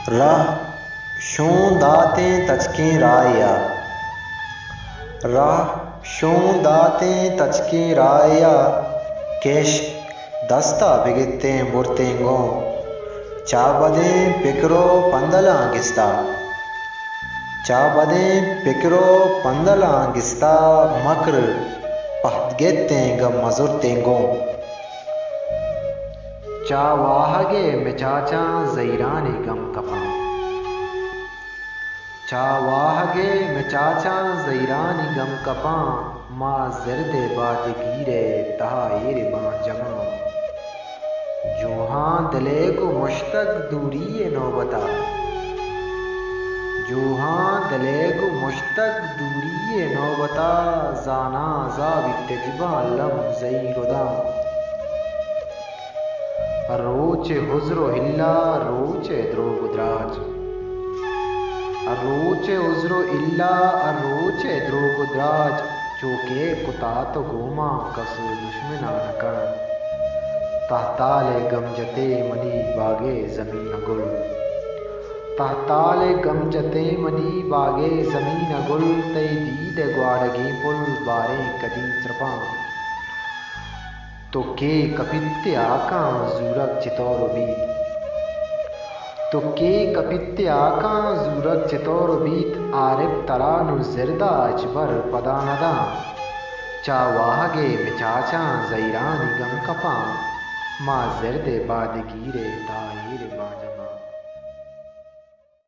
राह शों दातें तचकें राया, राह शों दातें तचकें राया, केश दस्ता बिगितें बुरतेंगों, चाबदें पिकरो पंदलांगिस्ता, चाबदें पिकरो पंदलांगिस्ता, मकर पहदगेतें गम मजुरतेंगों, चावाहगे मिचाचा ज़ैरानी गम कपां, चावाहगे मिचाचा ज़ैरानी गम कपां, माँ ज़िरदे बाद गिरे तहायर बां जमां, जूहां दिले को मुश्तक दूरिये नौबता, जूहां दिले को मुश्तक दूरिये नौबता, जाना ज़ाबी तजबा लम ज़ैरुदां, रोचे हुज़्रो इल्ला रोचे द्रोगुद्राज, रोचे हुज़्रो इल्ला रोचे द्रोगुद्राज, चोके कुतात गोमा कस दुश्मना नकण, तहताले गमजते मनी बागे ज़मीन गुल, तहताले गमजते मनी बागे ज़मीन गुल, तई दीद ग्वाडगी पुल बारे कदी त्रपां, तो के कपित्ते आकां ज़ूरक चितौर बीत, तो के कपित्ते आकां ज़ूरक चितौर बीत, आरिफ तरानु ज़िरदा अजबर पदानदा, चावाहगे मिचाचा ज़ैरानी गम कपां, माँ ज़िरदे बाद गिरे ताहिर बाजमा।